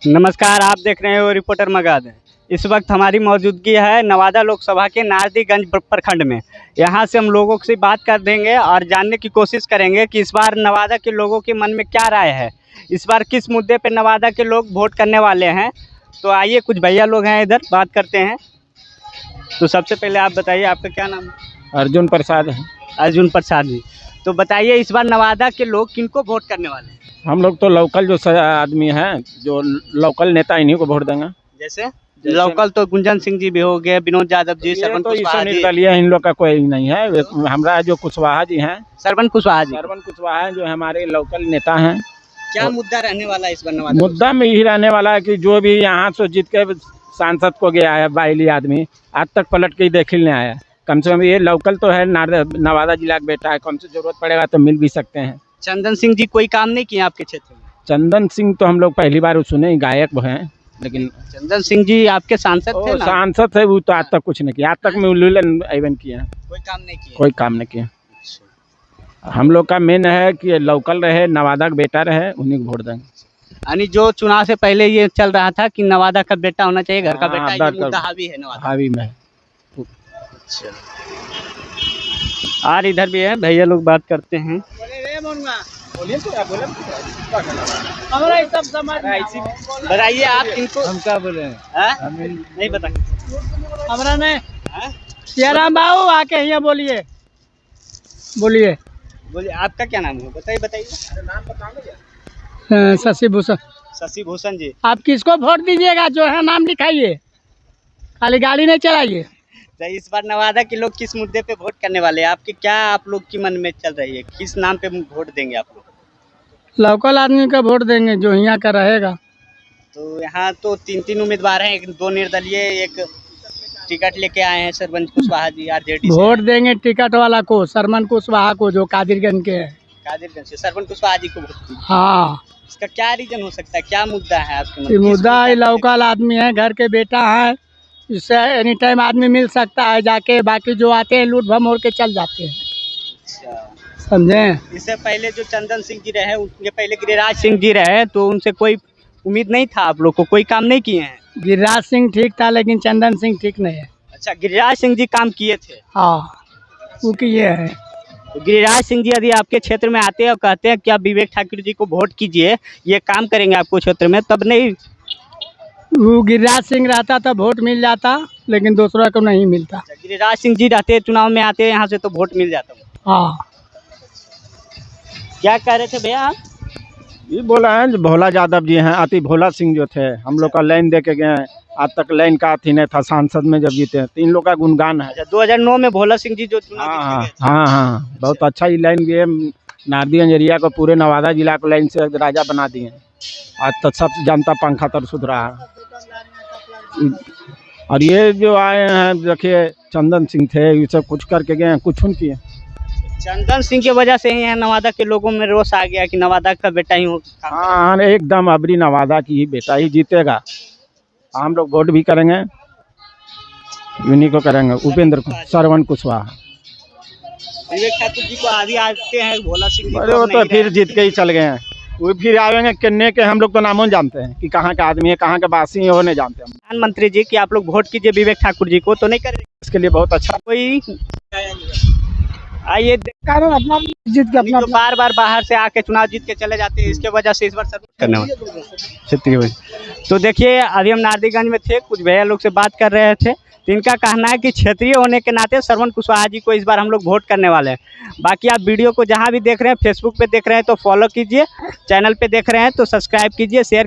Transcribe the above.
नमस्कार, आप देख रहे हो रिपोर्टर मगध। इस वक्त हमारी मौजूदगी है नवादा लोकसभा के नारदीगंज प्रखंड में। यहाँ से हम लोगों से बात कर देंगे और जानने की कोशिश करेंगे कि इस बार नवादा के लोगों के मन में क्या राय है, इस बार किस मुद्दे पे नवादा के लोग वोट करने वाले हैं। तो आइए, कुछ भैया लोग हैं इधर, बात करते हैं। तो सबसे पहले आप बताइए, आपका क्या नाम है? अर्जुन प्रसाद है। अर्जुन प्रसाद जी। तो बताइए, इस बार नवादा के लोग किनको वोट करने वाले हैं? हम लोग तो लोकल जो आदमी हैं, जो लोकल नेता, इन्हीं को वोट देंगे। जैसे लोकल तो गुंजन सिंह जी भी हो गए, विनोद यादव जी, सरवन तो कुशवाहा जी। निर्दलीय इन लोग का कोई नहीं है। हमारा जो कुशवाहा जी हैं, सरवन कुशवाहा जो हमारे लोकल नेता हैं। क्या मुद्दा रहने वाला है इस बार नवादा? मुद्दा में यही रहने वाला है कि जो भी यहाँ से जीत के सांसद को गया है बाइली आदमी, आज तक पलट के देख ही नहीं आया। कम से कम ये लोकल तो है, नवादा जिला का बेटा है, कम से जरूरत पड़ेगा तो मिल भी सकते हैं। चंदन सिंह जी कोई काम नहीं किया आपके क्षेत्र में? चंदन सिंह तो हम लोग पहली बार सुने, गायक वो हैं, लेकिन चंदन सिंह जी आपके सांसद थे ना? सांसद थे, वो तो आज तक कुछ नहीं किया। आज तक में इवन किया, कोई काम नहीं किया। कोई काम नहीं किया। हम लोग का मेन है कि लोकल रहे, नवादा का बेटा रहे, उन्हीं को वोट देंगे। यानी जो चुनाव से पहले ये चल रहा था कि नवादा का बेटा होना चाहिए, घर का बेटा, ये मुद्दा हावी है नवादा हावी में। और इधर भी है, भैया लोग बात करते हैं। बताइए आप किनको? हम क्या बोले? नहीं बता हमारा नहीं सियाराम बाबू, आके यहाँ बोलिए। बोलिए, आपका क्या नाम है? बताइए। शशि भूषण। शशि भूषण जी। आप किसको वोट दीजिएगा? जो है नाम लिखाइए, खाली गाड़ी नहीं चलाइए। तो इस बार नवादा के लोग किस मुद्दे पे वोट करने वाले हैं? आपके क्या आप लोग की मन में चल रही है, किस नाम पे वोट देंगे आप लोग? लोकल आदमी का वोट देंगे जो यहाँ का रहेगा। तो यहाँ तो तीन उम्मीदवार हैं, दो निर्दलीय, एक टिकट लेके आए हैं, सरवन कुशवाहा जी आरजेडी। वोट देंगे टिकट वाला को, सरवन कुशवाहा को, जो कादिरगंज के है। कादिरगंज से सरवन कुशवाहा जी को वोट। हाँ, इसका क्या रीजन हो सकता है, क्या मुद्दा है आपके मन में? मुद्दा है लोकल आदमी है, घर के बेटा है, इससे एनी टाइम आदमी मिल सकता है जाके। बाकी जो आते हैं लूट भम मोड़ के चल जाते हैं। समझे? इससे पहले जो चंदन सिंह जी रहे, उनके पहले गिरिराज सिंह जी रहे, तो उनसे कोई उम्मीद नहीं था आप लोग को? कोई काम नहीं किए हैं? गिरिराज सिंह ठीक था, लेकिन चंदन सिंह ठीक नहीं है। अच्छा, गिरिराज सिंह जी काम किए थे? हाँ, वो किए है। तो गिरिराज सिंह जी यदि आपके क्षेत्र में आते हैं और कहते हैं कि आप विवेक ठाकुर जी को वोट कीजिए, ये काम करेंगे आपको क्षेत्र में, तब नहीं? वो गिरिराज सिंह रहता तो वोट मिल जाता, लेकिन दूसरा को नहीं मिलता। गिरिराज सिंह जी रहते, चुनाव में आते, यहाँ से तो वोट मिल जाता। हाँ, क्या कह रहे थे भैया आप? ये बोला है जो भोला यादव जी हैं, आती भोला सिंह जो थे, हम लोग का लाइन दे के गए हैं। आज तक लाइन का अथी नहीं था, सांसद में जब जीते हैं, तो इन लोग का गुणगान है। 2009 में भोला सिंह जी जो चुनाव जीते थे। हाँ, बहुत अच्छा ये लाइन भी है। नारदीगंज एरिया को, पूरे नवादा जिला को लाइन से राजा बना दिए। आज तक सब जनता पंखा तर सुध रहा है। और ये जो आए हैं, देखिए चंदन सिंह थे, ये सब कुछ करके गए हैं, कुछ किए। चंदन सिंह की वजह से ही है नवादा के लोगों में रोष आ गया कि नवादा का बेटा ही हो। हाँ, एकदम अबरी नवादा की ही बेटा ही जीतेगा। हम लोग वोट भी करेंगे, उन्हीं को करेंगे, उपेंद्र को, सरवन कुशवाहा। विवेक ठाकुर जी को आदि आते हैं, भोला सिंह जी अरे वो तो फिर जीत के ही चल गए हैं, वो फिर आएंगे किन्ने के। हम लोग तो नामों जानते हैं कि कहाँ का आदमी है, कहाँ के वासी है, वो नहीं जानते हम। प्रधानमंत्री जी कि आप लोग वोट कीजिए विवेक ठाकुर जी को, तो नहीं करेंगे? इसके लिए बहुत अच्छा। कोई आइए, अपना जीत के अपना बार बाहर से आके चुनाव जीत के चले जाते हैं, इसके वजह से इस बार सर्विस करने वाले। तो देखिए, अभी हम नारदीगंज में थे, कुछ भैया लोग से बात कर रहे थे, तो इनका कहना है कि क्षेत्रीय होने के नाते सरवन कुशवाहा जी को इस बार हम लोग वोट करने वाले हैं। बाकी आप वीडियो को जहां भी देख रहे हैं, फेसबुक पे देख रहे हैं तो फॉलो कीजिए, चैनल पे देख रहे हैं तो सब्सक्राइब कीजिए, शेयर कीजिए।